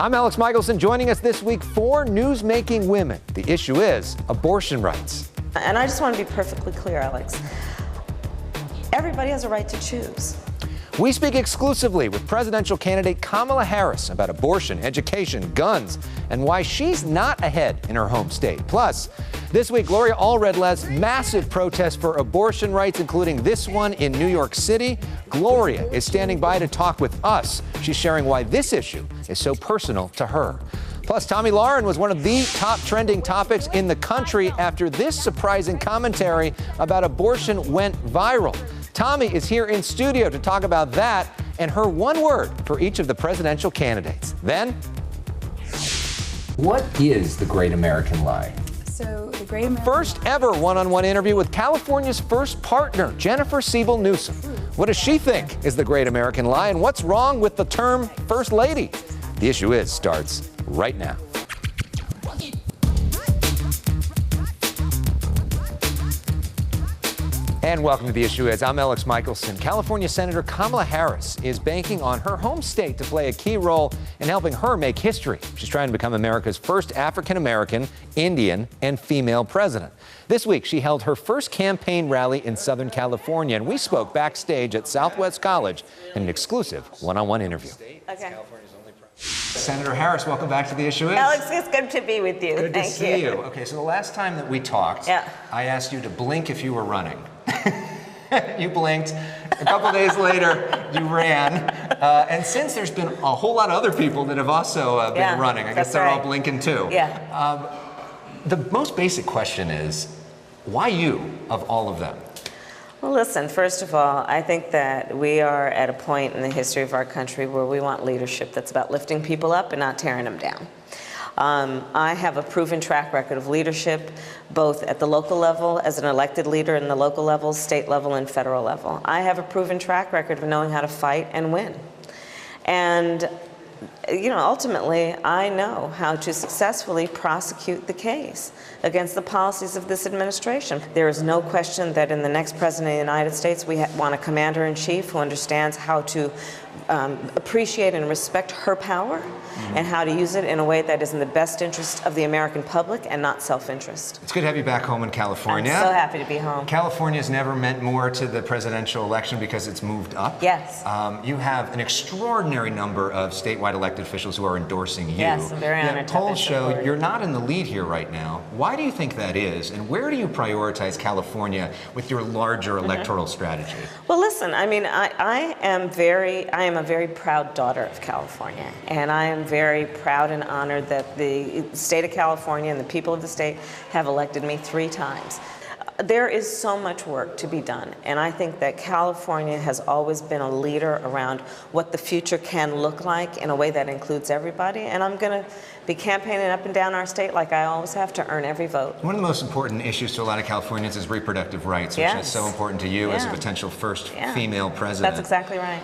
I'm Alex Michelson. Joining us this week, 4 news-making women. The issue is abortion rights. And I just want to be perfectly clear, Alex. Everybody has a right to choose. We speak exclusively with presidential candidate Kamala Harris about abortion, education, guns, and why she's not ahead in her home state. Plus, this week, Gloria Allred leads massive protests for abortion rights, including this one in New York City. Gloria is standing by to talk with us. She's sharing why this issue is so personal to her. Plus, Tomi Lahren was one of the top trending topics in the country after this surprising commentary about abortion went viral. Tomi is here in studio to talk about that and her one word for each of the presidential candidates. Then, what is the Great American Lie? So the Great American First ever one-on-one interview with California's first partner, Jennifer Siebel Newsom. What does she think is the Great American Lie, and what's wrong with the term First Lady? The Issue Is starts right now. And welcome to The Issue Is. I'm Alex Michelson. California Senator Kamala Harris is banking on her home state to play a key role in helping her make history. She's trying to become America's first African-American, Indian, and female president. This week, she held her first campaign rally in Southern California, and we spoke backstage at Southwest College in an exclusive one-on-one interview. Okay. Senator Harris, welcome back to The Issue Is. Alex, it's good to be with you. Good to Thank see you. Okay, so the last time that we talked, I asked you to blink if you were running. You blinked. A couple days later, you ran. And since there's been a whole lot of other people that have also been running, I guess they're all blinking too. Yeah. The most basic question is, why you of all of them? Well, listen, first of all, I think that we are at a point in the history of our country where we want leadership that's about lifting people up and not tearing them down. I have a proven track record of leadership, both at the local level, as an elected leader in the local level, state level, and federal level. I have a proven track record of knowing how to fight and win. And, you know, ultimately, I know how to successfully prosecute the case against the policies of this administration. There is no question that in the next president of the United States, we want a commander-in-chief who understands how to appreciate and respect her power and how to use it in a way that is in the best interest of the American public and not self-interest. It's good to have you back home in California. I'm so happy to be home. California's never meant more to the presidential election because it's moved up. Yes. You have an extraordinary number of statewide elected officials who are endorsing you. Yes, I'm very honored to have polls this show support. you're not in the lead here right now. Why do you think that is, and where do you prioritize California with your larger electoral strategy? Well, listen, I mean, I am a very proud daughter of California, and I am very proud and honored that the state of California and the people of the state have elected me 3 times. There is so much work to be done, and I think that California has always been a leader around what the future can look like in a way that includes everybody, and I'm going to be campaigning up and down our state like I always have to earn every vote. One of the most important issues to a lot of Californians is reproductive rights, which is so important to you as a potential first female president. That's exactly right.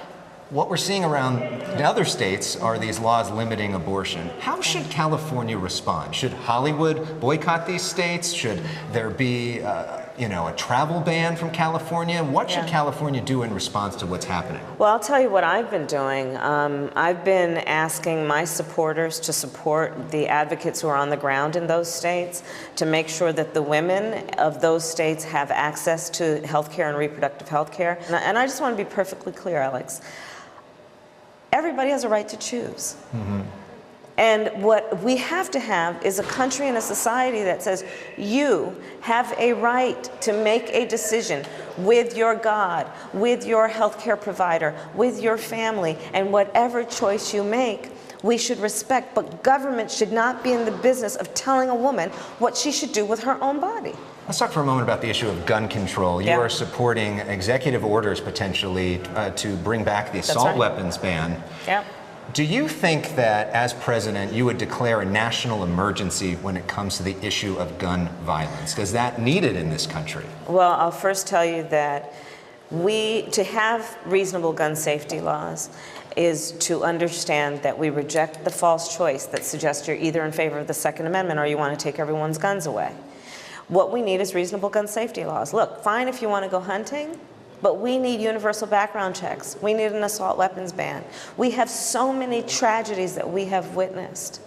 What we're seeing around in other states are these laws limiting abortion. How should California respond? Should Hollywood boycott these states? Should there be, a travel ban from California? What should California do in response to what's happening? Well, I'll tell you what I've been doing. I've been asking my supporters to support the advocates who are on the ground in those states to make sure that the women of those states have access to health care and reproductive health care. And I just want to be perfectly clear, Alex. Everybody has a right to choose. And what we have to have is a country and a society that says you have a right to make a decision with your God, with your healthcare provider, with your family, and whatever choice you make, we should respect. But government should not be in the business of telling a woman what she should do with her own body. Let's talk for a moment about the issue of gun control. You are supporting executive orders potentially to bring back the assault weapons ban. Do you think that as president you would declare a national emergency when it comes to the issue of gun violence? Is that needed in this country? Well, I'll first tell you that to have reasonable gun safety laws is to understand that we reject the false choice that suggests you're either in favor of the Second Amendment or you want to take everyone's guns away. What we need is reasonable gun safety laws. Look, fine if you want to go hunting, but we need universal background checks. We need an assault weapons ban. We have so many tragedies that we have witnessed.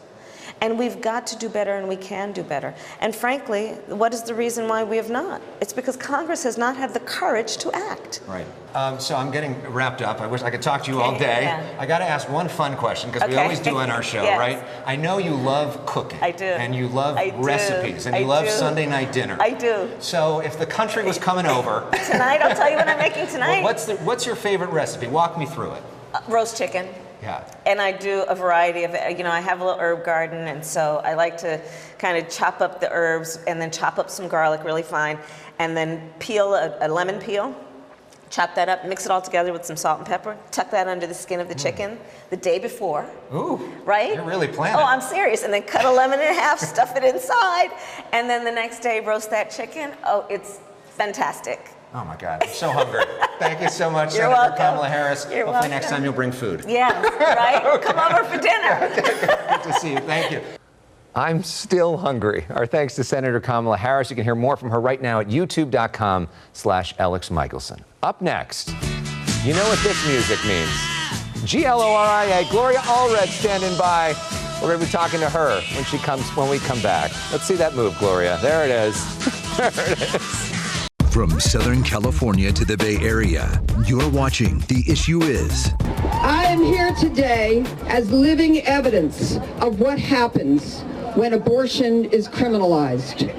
And we've got to do better, and we can do better. And frankly, what is the reason why we have not? It's because Congress has not had the courage to act. Right. So I'm getting wrapped up. I wish I could talk to you all day. Yeah. I got to ask one fun question, because we always do on our show, Yes. right? I know you love cooking. I do. And you love recipes. And you love Sunday night dinner. I do. So if the country was coming over... Tonight, I'll tell you what I'm making tonight. Well, what's your favorite recipe? Walk me through it. Roast chicken. Yeah. And I do a variety of, I have a little herb garden, and so I like to kind of chop up the herbs and then chop up some garlic really fine, and then peel a lemon peel, chop that up, mix it all together with some salt and pepper, tuck that under the skin of the chicken the day before. Ooh. Right? You're really planning. Oh, I'm serious. And then cut a lemon in half, stuff it inside, and then the next day roast that chicken. Oh, it's fantastic. Oh my God, I'm so hungry. Thank you so much, You're Senator welcome. Kamala Harris. You're Hopefully welcome. next time you'll bring food. Yeah, right? Okay. Come over for dinner. Good to see you. Thank you. I'm still hungry. Our thanks to Senator Kamala Harris. You can hear more from her right now at youtube.com/Alex Michelson. Up next, you know what this music means. Gloria, Gloria Allred standing by. We're going to be talking to her when we come back. Let's see that move, Gloria. There it is. There it is. From Southern California to the Bay Area, you're watching The Issue Is. I am here today as living evidence of what happens when abortion is criminalized.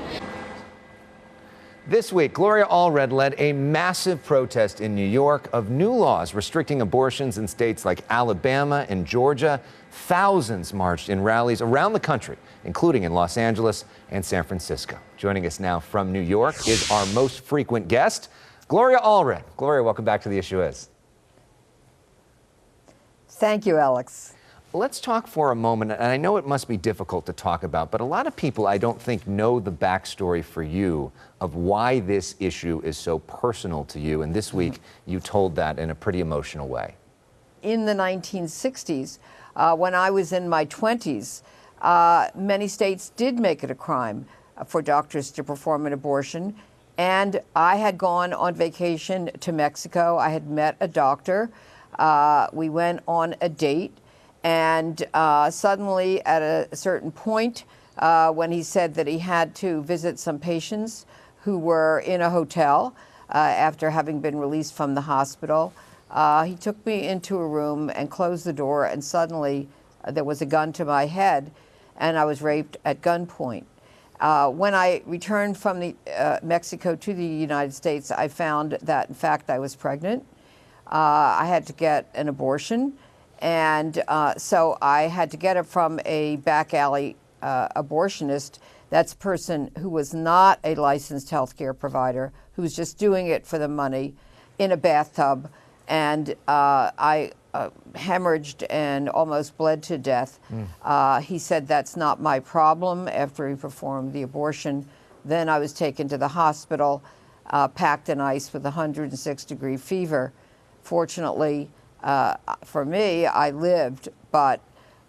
This week, Gloria Allred led a massive protest in New York of new laws restricting abortions in states like Alabama and Georgia. Thousands marched in rallies around the country, including in Los Angeles and San Francisco. Joining us now from New York is our most frequent guest, Gloria Allred. Gloria, welcome back to The Issue Is. Thank you, Alex. Let's talk for a moment, and I know it must be difficult to talk about, but a lot of people I don't think know the backstory for you of why this issue is so personal to you, and this week you told that in a pretty emotional way. In the 1960s, when I was in my 20s, many states did make it a crime for doctors to perform an abortion, and I had gone on vacation to Mexico. I had met a doctor. We went on a date. And suddenly, at a certain point, when he said that he had to visit some patients who were in a hotel after having been released from the hospital, he took me into a room and closed the door, and suddenly there was a gun to my head, and I was raped at gunpoint. When I returned from Mexico to the United States, I found that, in fact, I was pregnant. I had to get an abortion. And so I had to get it from a back alley abortionist. That's a person who was not a licensed healthcare provider, who was just doing it for the money in a bathtub. And I hemorrhaged and almost bled to death. He said, "That's not my problem," after he performed the abortion. Then I was taken to the hospital, packed in ice with 106-degree fever. Fortunately, for me, I lived, but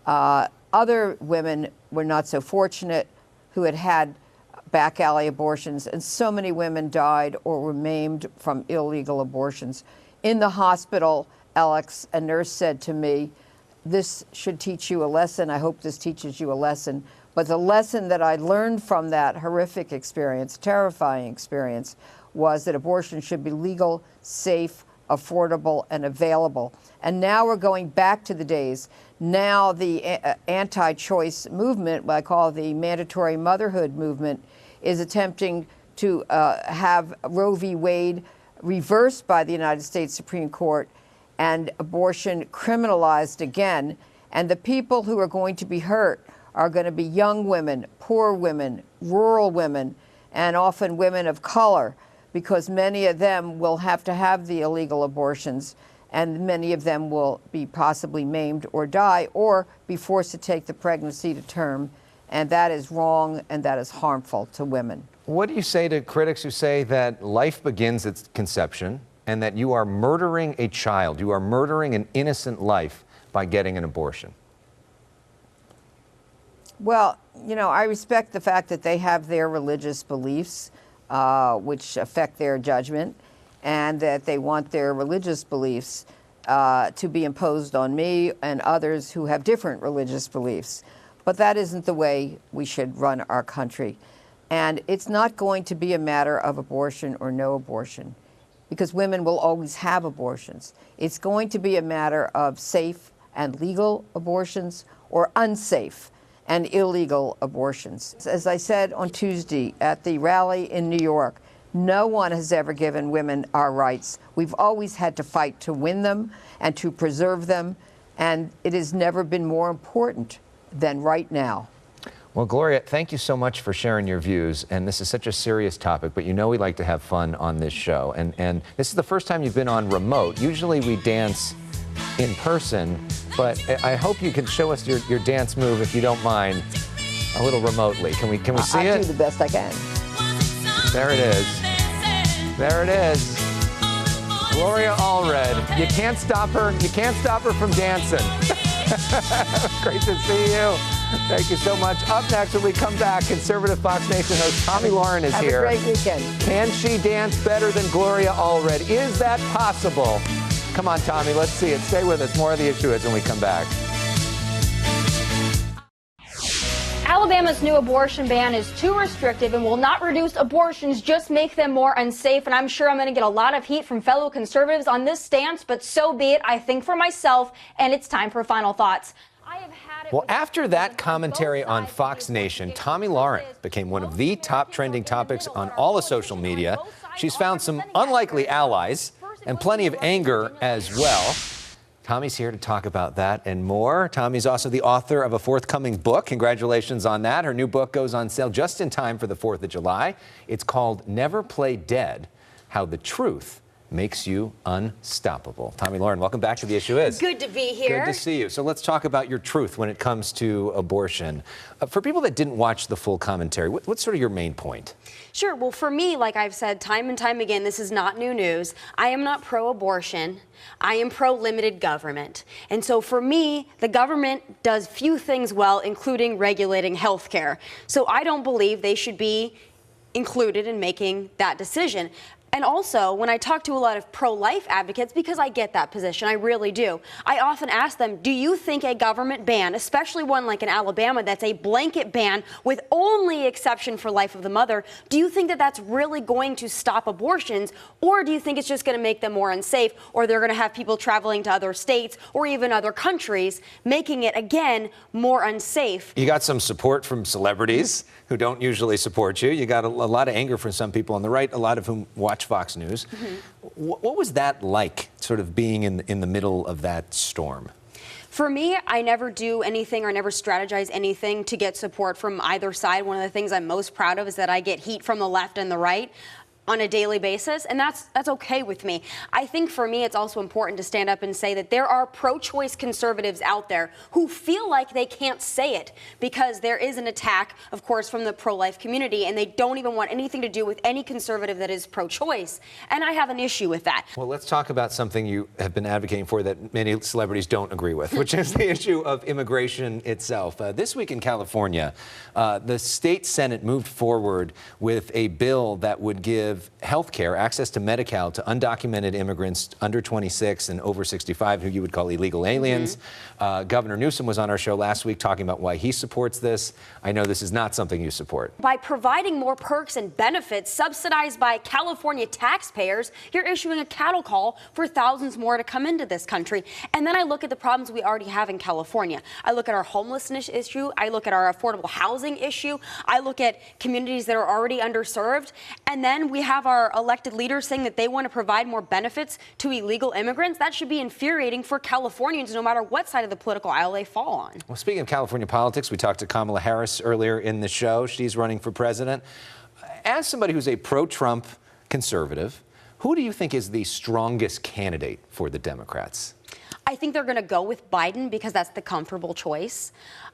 other women were not so fortunate who had had back alley abortions, and so many women died or were maimed from illegal abortions. In the hospital, Alex, a nurse said to me, "This should teach you a lesson. I hope this teaches you a lesson." But the lesson that I learned from that horrific experience, terrifying experience, was that abortion should be legal, safe, affordable, and available. And now we're going back to the days. Now the anti-choice movement, what I call the mandatory motherhood movement, is attempting to have Roe v. Wade reversed by the United States Supreme Court and abortion criminalized again. And the people who are going to be hurt are going to be young women, poor women, rural women, and often women of color, because many of them will have to have the illegal abortions, and many of them will be possibly maimed or die or be forced to take the pregnancy to term. And that is wrong, and that is harmful to women. What do you say to critics who say that life begins at conception and that you are murdering a child, you are murdering an innocent life by getting an abortion? Well, you know, I respect the fact that they have their religious beliefs, which affect their judgment. and that they want their religious beliefs to be imposed on me and others who have different religious beliefs. But that isn't the way we should run our country. And it's not going to be a matter of abortion or no abortion, because women will always have abortions. It's going to be a matter of safe and legal abortions or unsafe and illegal abortions. As I said on Tuesday at the rally in New York, no one has ever given women our rights. We've always had to fight to win them and to preserve them, and it has never been more important than right now. Well, Gloria, thank you so much for sharing your views. And this is such a serious topic, but you know we like to have fun on this show. And this is the first time you've been on remote. Usually we dance in person, but I hope you can show us your dance move, if you don't mind, a little remotely. Can we see it? I'll do the best I can. There it is. There it is. Gloria Allred. You can't stop her. You can't stop her from dancing. Great to see you. Thank you so much. Up next, when we come back, conservative Fox Nation host Tomi Lahren is here. Have a great weekend. Can she dance better than Gloria Allred? Is that possible? Come on, Tomi, let's see it. Stay with us. More of The Issue Is when we come back. Alabama's new abortion ban is too restrictive and will not reduce abortions, just make them more unsafe. And I'm sure I'm going to get a lot of heat from fellow conservatives on this stance, but so be it. I think for myself, and it's time for final thoughts. Well, after that commentary on Fox Nation, Tomi Lahren became one of the top trending topics on all of social media. She's found some unlikely allies and plenty of anger as well. Tomi's here to talk about that and more. Tomi's also the author of a forthcoming book. Congratulations on that. Her new book goes on sale just in time for the 4th of July. It's called Never Play Dead: How the Truth Makes You Unstoppable. Tomi Lahren, welcome back to The Issue Is. Good to be here. Good to see you. So let's talk about your truth when it comes to abortion. For people that didn't watch the full commentary, what's sort of your main point? Sure. Well, for me, like I've said time and time again, this is not new news. I am not pro-abortion. I am pro-limited government. And so for me, the government does few things well, including regulating health care. So I don't believe they should be included in making that decision. And also, when I talk to a lot of pro-life advocates, because I get that position, I really do, I often ask them, do you think a government ban, especially one like in Alabama that's a blanket ban with only exception for life of the mother, do you think that that's really going to stop abortions, or do you think it's just going to make them more unsafe, or they're going to have people traveling to other states or even other countries, making it, again, more unsafe? You got some support from celebrities who don't usually support you. You got a lot of anger from some people on the right, a lot of whom watch Fox News. What was that like, sort of being in the middle of that storm? For me, I never do anything or never strategize anything to get support from either side. One of the things I'm most proud of is that I get heat from the left and the right on a daily basis, and that's okay with me. I think for me, it's also important to stand up and say that there are pro-choice conservatives out there who feel like they can't say it because there is an attack, of course, from the pro-life community, and they don't even want anything to do with any conservative that is pro-choice, and I have an issue with that. Well, let's talk about something you have been advocating for that many celebrities don't agree with, which is the issue of immigration itself. This week in California, the state Senate moved forward with a bill that would give health care, access to Medi-Cal to undocumented immigrants under 26 and over 65, who you would call illegal aliens. Governor Newsom was on our show last week talking about why he supports this. I know this is not something you support. By providing more perks and benefits subsidized by California taxpayers, you're issuing a cattle call for thousands more to come into this country. And then I look at the problems we already have in California. I look at our homelessness issue. I look at our affordable housing issue. I look at communities that are already underserved. And then we have our elected leaders saying that they want to provide more benefits to illegal immigrants. That should be infuriating for Californians, no matter what side of the political aisle they fall on. Well, speaking of California politics, we talked to Kamala Harris earlier in the show. She's running for president. As somebody who's a pro-Trump conservative, who do you think is the strongest candidate for the Democrats? I think they're going to go with Biden because that's the comfortable choice.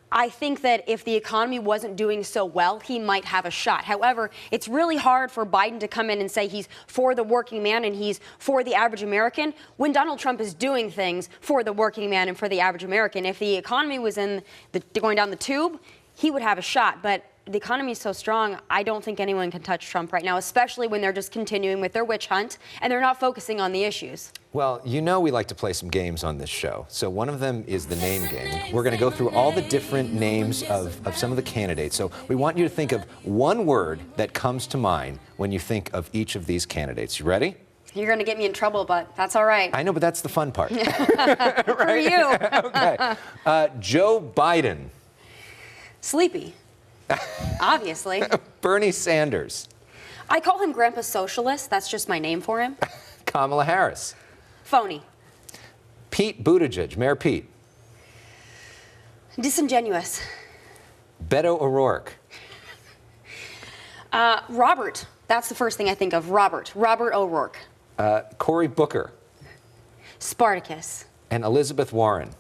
I think that if the economy wasn't doing so well, he might have a shot. However, it's really hard for Biden to come in and say he's for the working man and he's for the average American when Donald Trump is doing things for the working man and for the average American. If the economy was going down the tube, he would have a shot. But the economy is so strong, I don't think anyone can touch Trump right now, especially when they're just continuing with their witch hunt and they're not focusing on the issues. Well, you know we like to play some games on this show. So one of them is the name game. We're going to go through all the different names of some of the candidates. So we want you to think of one word that comes to mind when you think of each of these candidates. You ready? You're going to get me in trouble, but that's all right. I know, but that's the fun part. For you. Okay. Joe Biden. Sleepy. Obviously. Bernie Sanders. I call him Grandpa Socialist. That's just my name for him. Kamala Harris. Phony. Pete Buttigieg, Mayor Pete. Disingenuous. Beto O'Rourke. Robert. That's the first thing I think of. Robert O'Rourke. Cory Booker. Spartacus. And Elizabeth Warren.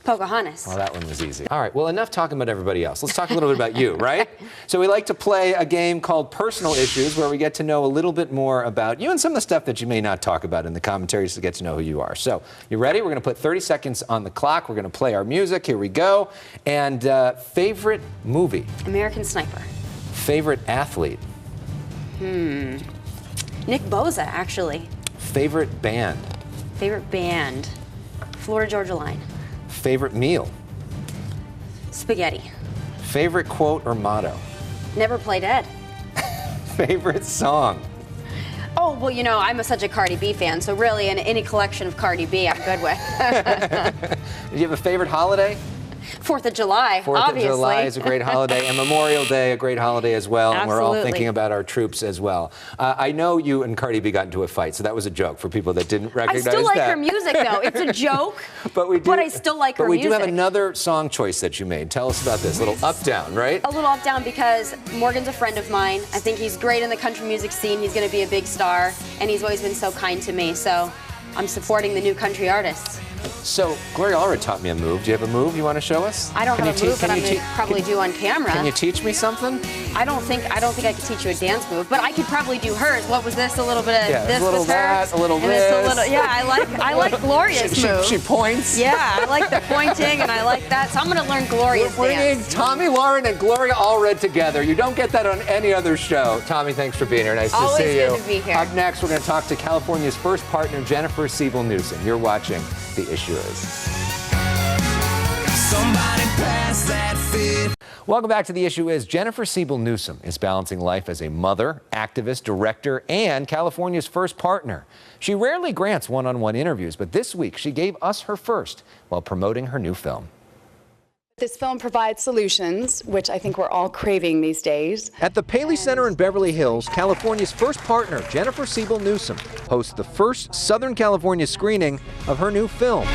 Pocahontas. Well, that one was easy. All right, well, enough talking about everybody else. Let's talk a little bit about you, right? So we like to play a game called Personal Issues, where we get to know a little bit more about you and some of the stuff that you may not talk about in the commentaries to get to know who you are. So, you ready? We're going to put 30 seconds on the clock. We're going to play our music. Here we go. And favorite movie? American Sniper. Favorite athlete? Nick Boza, actually. Favorite band? Favorite band? Florida Georgia Line. Favorite meal? Spaghetti. Favorite quote or motto? Never play dead. Favorite song? Oh, well, you know, I'm such a Cardi B fan, so really any collection of Cardi B I'm good with. Do you have a favorite holiday? 4th of July, obviously. 4th of July is a great holiday, and Memorial Day, a great holiday as well. Absolutely. And we're all thinking about our troops as well. I know you and Cardi B got into a fight, so that was a joke for people that didn't recognize that. I still like her music, though. It's a joke, but I still like her music. But we do have another song choice that you made. Tell us about this. A little Up Down, right? A little Up Down because Morgan's a friend of mine. I think he's great in the country music scene. He's going to be a big star, and he's always been so kind to me. So I'm supporting the new country artists. So, Gloria Allred taught me a move. Do you have a move you want to show us? I don't have a move, but I'm going to probably do on camera. Can you teach me something? I don't think I could teach you a dance move, but I could probably do hers. What was this? A little bit of this a little was that, hers, a little and this. a little, yeah, I like Gloria's move. She points. Yeah, I like the pointing, and I like that. So I'm going to learn Gloria's We're dance. bringing Tomi Lahren and Gloria Allred together. You don't get that on any other show. Tomi, thanks for being here. Nice to see you. Always good to be here. Up next, we're going to talk to California's first partner, Jennifer Siebel Newsom. You're watching The Issue Is. Somebody pass that fit. Welcome back to The Issue Is. Jennifer Siebel Newsom is balancing life as a mother, activist, director, and California's first partner. She rarely grants one-on-one interviews, but this week she gave us her first while promoting her new film. This film provides solutions, which I think we're all craving these days. At the Paley Center in Beverly Hills, California's first partner, Jennifer Siebel Newsom, hosts the first Southern California screening of her new film,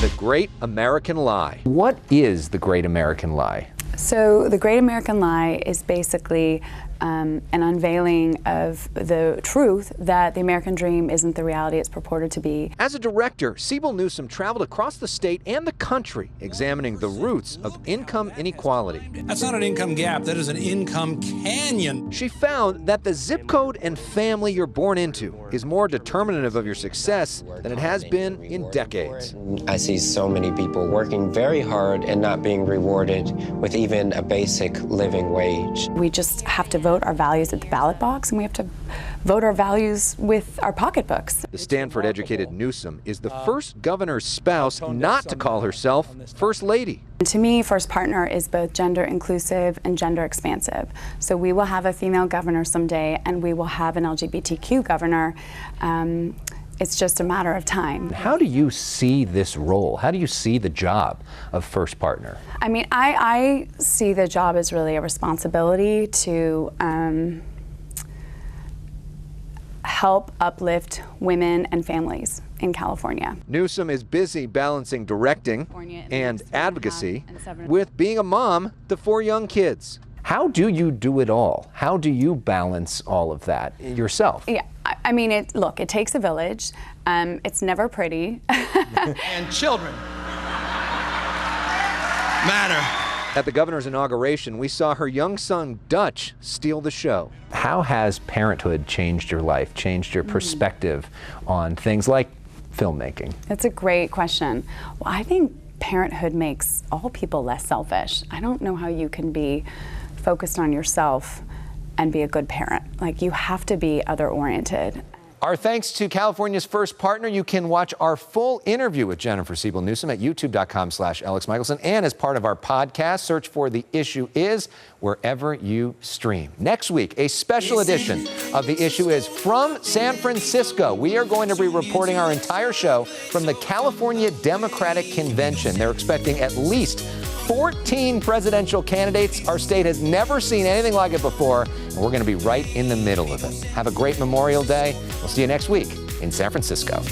The Great American Lie. What is The Great American Lie? So The Great American Lie is basically an unveiling of the truth that the American dream isn't the reality it's purported to be. As a director, Siebel Newsom traveled across the state and the country, examining the roots of income inequality. That's not an income gap, that is an income canyon. She found that the zip code and family you're born into is more determinative of your success than it has been in decades. I see so many people working very hard and not being rewarded with even a basic living wage. We just have to vote our values at the ballot box, and we have to vote our values with our pocketbooks. The Stanford-educated Newsom is the first governor's spouse not to call herself First Lady. To me, first partner is both gender inclusive and gender expansive. So we will have a female governor someday, and we will have an LGBTQ governor. It's just a matter of time. How do you see this role? How do you see the job of first partner? I mean, I see the job as really a responsibility to help uplift women and families in California. Newsom is busy balancing directing and advocacy with being a mom to 4 young kids. How do you do it all? How do you balance all of that yourself? Yeah, I mean, look, it takes a village. It's never pretty. And children matter. At the governor's inauguration, we saw her young son, Dutch, steal the show. How has parenthood changed your life, changed your perspective on things like filmmaking? That's a great question. Well, I think parenthood makes all people less selfish. I don't know how you can be focused on yourself and be a good parent. Like, you have to be other-oriented. Our thanks to California's first partner. You can watch our full interview with Jennifer Siebel Newsom at youtube.com/Alex Michelson. And as part of our podcast, search for The Issue Is wherever you stream. Next week, a special edition of The Issue Is from San Francisco. We are going to be reporting our entire show from the California Democratic Convention. They're expecting at least 14 presidential candidates. Our state has never seen anything like it before, and we're going to be right in the middle of it. Have a great Memorial Day. We'll see you next week in San Francisco.